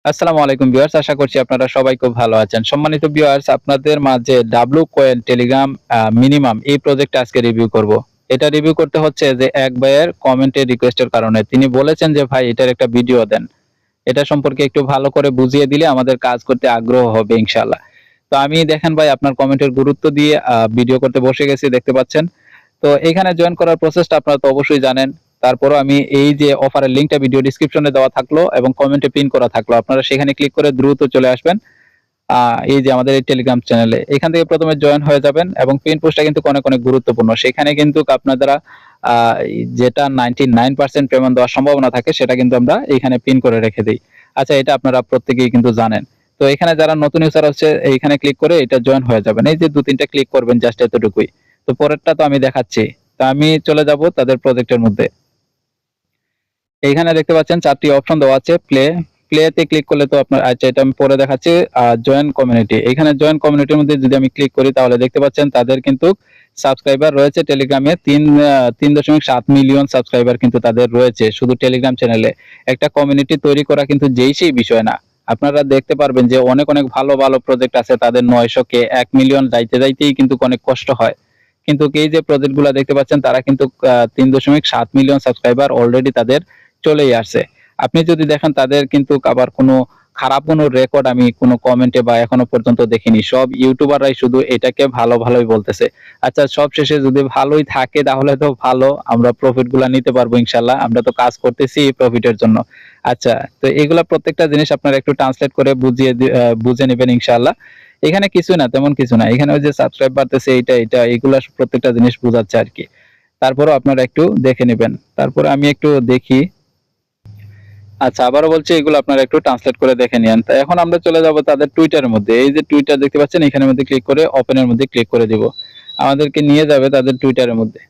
আসসালামু আলাইকুম ভিউয়ার্স, আশা করছি আপনারা সবাই খুব ভালো আছেন। সম্মানিত ভিউয়ার্স, আপনাদের মাঝে ডাব্লু কয়েন টেলিগ্রাম মিনিমাম এই প্রজেক্টটা আজকে রিভিউ করব। এটা রিভিউ করতে হচ্ছে যে এক ভাইয়ের কমেন্টের রিকোয়েস্টের কারণে। তিনি বলেছেন যে ভাই এটার একটা ভিডিও দেন। এটা সম্পর্কে একটু ভালো করে বুঝিয়ে দিলে আমাদের কাজ করতে আগ্রহ হবে ইনশাআল্লাহ। তো আমি দেখেন ভাই আপনার কমেন্টের গুরুত্ব দিয়ে ভিডিও করতে বসে গেছি, দেখতে পাচ্ছেন। তো এখানে জয়েন করার প্রসেসটা আপনারা তো অবশ্যই জানেন। তারপরও আমি এই যে অফারের লিংকটা ভিডিও ডেসক্রিপশনে দেওয়া থাকলো এবং কমেন্টে পিন করা থাকলো। আপনারা সেখানে ক্লিক করে দ্রুত চলে আসবেন এই যে আমাদের এই টেলিগ্রাম চ্যানেলে। এখান থেকে প্রথমে জয়েন হয়ে যাবেন এবং পিন পোস্টটা কিন্তু অনেক, অনেক গুরুত্বপূর্ণ। সেখানে কিন্তু আপনার দ্বারা আ যেটা 99% পেমেন্ট দেওয়ার সম্ভাবনা থাকে সেটা কিন্তু আমরা এখানে পিন করে রেখে দেই। আচ্ছা, এটা আপনারা প্রত্যেকেই কিন্তু জানেন। তো এখানে যারা নতুন ইউজার হচ্ছে এইখানে ক্লিক করে এটা জয়েন হয়ে যাবেন। এই যে ২-৩ টা ক্লিক করবেন, জাস্ট এতটুকুই। তো পরেরটা তো আমি দেখাচ্ছি। তো আমি চলে যাব তাদের প্রজেক্টের মধ্যে। এইখানে দেখতে পাচ্ছেন ৪ টি অপশন দেওয়া আছে। প্লে তে ক্লিক করলে তো আপনার, আচ্ছা এটা আমি পরে দেখাচ্ছি। Join community. এখানে জয়েন কমিউনিটির মধ্যে যদি আমি ক্লিক করি তাহলে দেখতে পাচ্ছেন তাদের কিন্তু সাবস্ক্রাইবার রয়েছে টেলিগ্রামে ৩.৭ মিলিয়ন সাবস্ক্রাইবার কিন্তু তাদের রয়েছে শুধু টেলিগ্রাম চ্যানেলে। একটা কমিউনিটি তৈরি করা কিন্তু সেই বিষয় না। আপনারা দেখতে পারবেন যে অনেক, অনেক ভালো, ভালো প্রজেক্ট আছে, তাদের ৯০০ কে ১ মিলিয়ন যাইতেই কিন্তু অনেক কষ্ট হয়। কিন্তু এই যে প্রজেক্ট গুলা দেখতে পাচ্ছেন তারা কিন্তু ৩.৭ মিলিয়ন সাবস্ক্রাইবার অলরেডি তাদের চলেই আসছে। আপনি যদি দেখেন তাদের কিন্তু আবার কোনো খারাপ কোনো রেকর্ড আমি কোনো কমেন্টে বা এখনো পর্যন্ত দেখিনি। সব ইউটিউবাররাই শুধু এটাকে ভালো, ভালোই বলতেছে। আচ্ছা, সবশেষে যদি ভালোই থাকে তাহলে তো ভালো। আমরা প্রফিট গুলা নিতে পারবো ইনশাআল্লাহ। আমরা তো কাজ করতেছি প্রফিটের জন্য। আচ্ছা, তো এগুলা প্রত্যেকটা জিনিস আপনারা একটু ট্রান্সলেট করে বুঝে নিবেন ইনশাআল্লাহ। এখানে কিছু না, তেমন কিছু না। এখানে ওই যে সাবস্ক্রাইব বাড়তেছে এইটা এগুলা প্রত্যেকটা জিনিস বোঝাচ্ছে আরকি। তারপরেও আপনারা একটু দেখে নিবেন। তারপরে আমি একটু দেখি। আচ্ছা, আবারও বলছি এগুলো আপনারা একটু ট্রান্সলেট করে দেখে নিয়েন। তো এখন আমরা চলে যাব তাদের টুইটারের মধ্যে। এই যে টুইটার দেখতে পাচ্ছেন, এখানের মধ্যে ক্লিক করে ওপেন এর মধ্যে ক্লিক করে দিব। আমাদেরকে নিয়ে যাবে তাদের টুইটারের মধ্যে।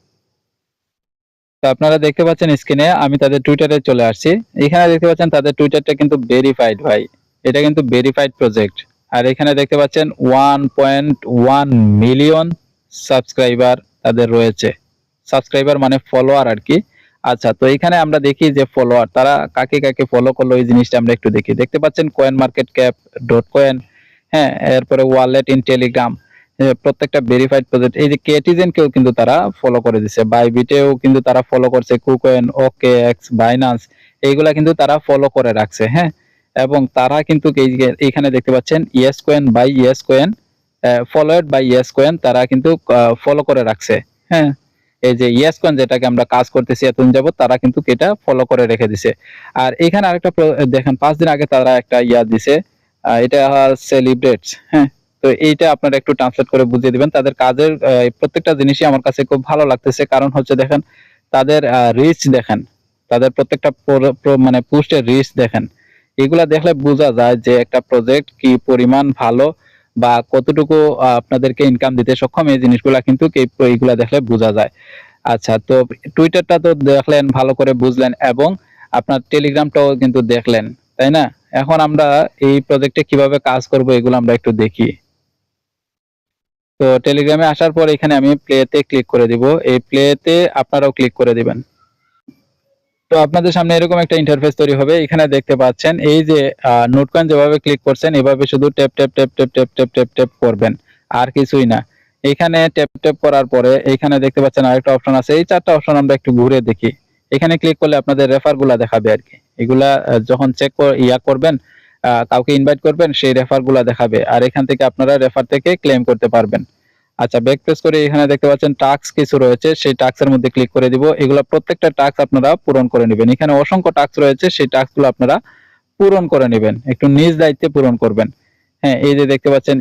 তো আপনারা দেখতে পাচ্ছেন স্ক্রিনে আমি তাদের টুইটারে চলে আসছি। এখানে দেখতে পাচ্ছেন তাদের টুইটারটা কিন্তু ভেরিফাইড ভাই। এটা কিন্তু ভেরিফাইড প্রজেক্ট। আর এখানে দেখতে পাচ্ছেন 1.1 মিলিয়ন সাবস্ক্রাইবার তাদের রয়েছে। সাবস্ক্রাইবার মানে ফলোয়ার আরকি। আচ্ছা, তো এখানে আমরা দেখি যে ফলোয়ার তারা কাকে, কাকে ফলো করলো এই জিনিসটা আমরা একটু দেখি। দেখতে পাচ্ছেন coinmarketcap.coin, হ্যাঁ? এরপরে ওয়ালেট ইন টেলিগ্রাম। প্রত্যেকটা ভেরিফাইড প্রজেক্ট। এই যে কেটিজেন কেও কিন্তু তারা ফলো করে দিছে। বাইবিটেও কিন্তু তারা ফলো করছে। কুকয়েন, ওকেএক্স, বাইন্যান্স এইগুলা কিন্তু তারা ফলো করে রাখছে, হ্যাঁ? এবং তারা কিন্তু এই যে এখানে দেখতে পাচ্ছেন ইয়েসকয়েন বাই ইয়েসকয়েন, ফলোয়েড বাই ইয়েসকয়েন তারা কিন্তু ফলো করে রাখছে, হ্যাঁ? এই যে ইয়েসকয়েন যেটাকে আমরা কাজ করতেছি এতদিন যাবত তারা কিন্তু এটা ফলো করে রেখে দিছে। আর এখানে আরেকটা দেখেন ৫ দিন আগে তারা একটা দিছে। এটা সেলিব্রেটস, হ্যাঁ? তো এইটা আপনারা একটু ট্রান্সলেট করে বুঝিয়ে দিবেন। তাদের কাজের প্রত্যেকটা জিনিসই আমার কাছে খুব ভালো লাগতেছে। কারণ হচ্ছে দেখেন তাদের রিচ দেখেন। তাদের প্রত্যেকটা মানে পোস্টের রিচ দেখেন। এগুলা দেখলে বোঝা যায় যে একটা প্রজেক্ট কি পরিমাণ ভালো বা কতটুকু আপনাদেরকে ইনকাম দিতে সক্ষম, এই জিনিসগুলা কিন্তু এইগুলা দেখলে বোঝা যায়। আচ্ছা, তো টুইটারটা তো দেখলেন, ভালো করে বুঝলেন এবং আপনার টেলিগ্রামটাও কিন্তু দেখলেন, তাই না? এখন আমরা এই প্রজেক্টে কিভাবে কাজ করব এগুলো আমরা একটু দেখি। তো টেলিগ্রামে আসার পর এখানে আমি প্লে তে ক্লিক করে দিব। এই প্লে তে আপনারাও ক্লিক করে দিবেন। তো আপনাদের সামনে এরকম একটা ইন্টারফেস তৈরি হবে। এখানে দেখতে পাচ্ছেন এই যে নোটকয়েন যেভাবে ক্লিক করছেন এভাবে শুধু ট্যাপ করবেন। আর কিছুই না। এখানে ট্যাপ করার পরে এখানে দেখতে পাচ্ছেন আরেকটা অপশন আছে। এই ৪ টা অপশন আমরা একটু ঘুরে দেখি। এখানে ক্লিক করলে আপনাদের রেফার গুলা দেখাবে আরকি। এগুলা যখন চেক করবেন, কাউকে ইনভাইট করবেন সেই রেফার গুলা দেখাবে। আর এখান থেকে আপনারা রেফার থেকে ক্লেম করতে পারবেন। আচ্ছা, ব্যাক প্রেস করে এখানে দেখতে পাচ্ছেন টাস্ক কিছু রয়েছে, সেই টাস্কের মধ্যে ক্লিক করে দিব। এগুলা প্রত্যেকটা টাস্ক আপনারা পূরণ করে নিবেন। এখানে অসংখ্য টাস্ক রয়েছে, সেই টাস্কগুলো আপনারা পূরণ করে নিবেন। একটু নিজ দায়িত্বে পূরণ করবেন। হ্যাঁ, এই যে দেখতে পাচ্ছেন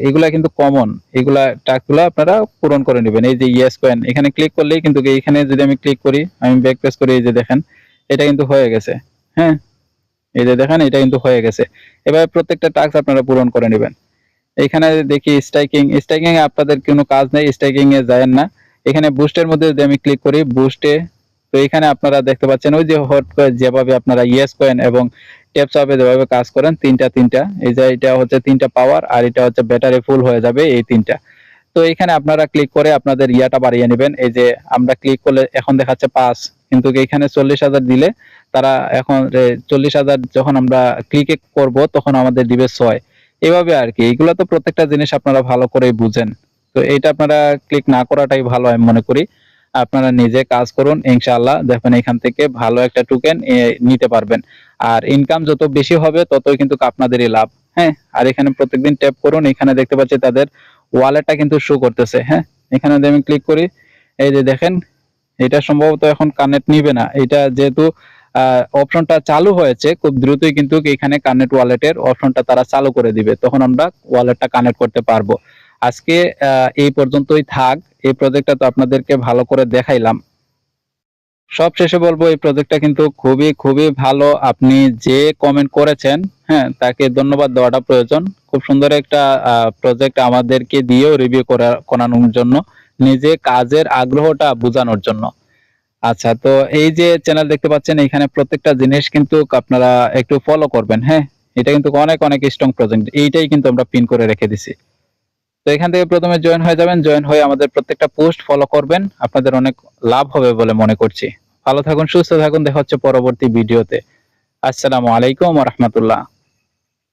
এগুলা কিন্তু কমন। এগুলা টাস্কগুলো আপনারা পূরণ করে নিবেন। এই যে ইয়েস কয়েন এখানে ক্লিক করলেই কিন্তু এইখানে যদি আমি ক্লিক করি, আমি ব্যাক প্রেস করি, এই যে দেখেন এটা কিন্তু হয়ে গেছে। হ্যাঁ? এই যে দেখেন এটা কিন্তু হয়ে গেছে। এভাবে প্রত্যেকটা টাস্ক আপনারা পূরণ করে নিবেন। এখানে দেখি স্ট্রাইকিং এ আপনাদের কোনো কাজ নেই, স্ট্রাইকিং এ যায়েন না। এখানে বুস্টের মধ্যে যদি আমি ক্লিক করি বুস্টে, তো এখানে আপনারা দেখতে পাচ্ছেন ওই যে হট কয়েন যেভাবে আপনারা ইয়েস কয়েন এবং ট্যাপসাপে যেভাবে কাজ করেন তিনটা এই যে এটা হচ্ছে ৩টা পাওয়ার আর এটা হচ্ছে ব্যাটারি ফুল হয়ে যাবে এই ৩টা। তো এখানে আপনারা ক্লিক করে আপনাদের বাড়িয়ে নেবেন। এই যে আমরা ক্লিক করলে এখন দেখাচ্ছে ৫, কিন্তু এখানে 40,000 দিলে তারা এখন 40,000 যখন আমরা ক্লিকে করব তখন আমাদের দিবে 6। এভাবে আর কি। এগুলো তো প্রত্যেকটা জিনিস আপনারা ভালো করেই বুঝেন। তো এইটা আপনারা ক্লিক না করাটাই ভালো আমি মনে করি। আপনারা নিজে কাজ করুন, ইনশাআল্লাহ দেখবেন এখান থেকে ভালো একটা টোকেন নিতে পারবেন। আর ইনকাম যত বেশি হবে ততই কিন্তু আপনাদেরই লাভ। হ্যাঁ, আর এখানে প্রত্যেকদিন ট্যাপ করুন, এখানে দেখতে পাচ্ছি তাদের ওয়ালেটটা কিন্তু শো করতেছে। হ্যাঁ, এখানে যদি আমি ক্লিক করি, এই যে দেখেন এটা সম্ভবত এখন কানেক্ট নিবে না। এটা যেহেতু অপশনটা চালু হয়েছে, খুব দ্রুতই কিন্তু এখানে কানেক্ট ওয়ালেটের অপশনটা তারা চালু করে দিবে, তখন আমরা ওয়ালেটটা কানেক্ট করতে পারবো। আজকে এই পর্যন্তই থাক। এই প্রজেক্টটা তো আপনাদেরকে ভালো করে দেখাইলাম। সবশেষে বলবো এই প্রজেক্টটা কিন্তু খুবই খুবই ভালো। আপনি যে কমেন্ট করেছেন, হ্যাঁ, তাকে ধন্যবাদ দেওয়াটা প্রয়োজন। খুব সুন্দর একটা প্রজেক্ট আমাদেরকে দিয়েও রিভিউ করানোর জন্য, নিজে কাজের আগ্রহটা বোঝানোর জন্য। আচ্ছা, তো এই যে চ্যানেল দেখতে পাচ্ছেন, এখানে প্রত্যেকটা জিনিস কিন্তু আপনারা একটু ফলো করবেন। হ্যাঁ, এটা কিন্তু অনেক অনেক স্ট্রং প্রজেক্ট। এইটাই কিন্তু আমরা পিন করে রেখে দিছি। তো এখান থেকে প্রথমে জয়েন হয়ে যাবেন, জয়েন হয়ে আমাদের প্রত্যেকটা পোস্ট ফলো করবেন। আপনাদের অনেক লাভ হবে বলে মনে করছি। ভালো থাকুন, সুস্থ থাকুন, দেখা হচ্ছে পরবর্তী ভিডিওতে। আসসালামু আলাইকুম ওয়া রাহমাতুল্লাহ।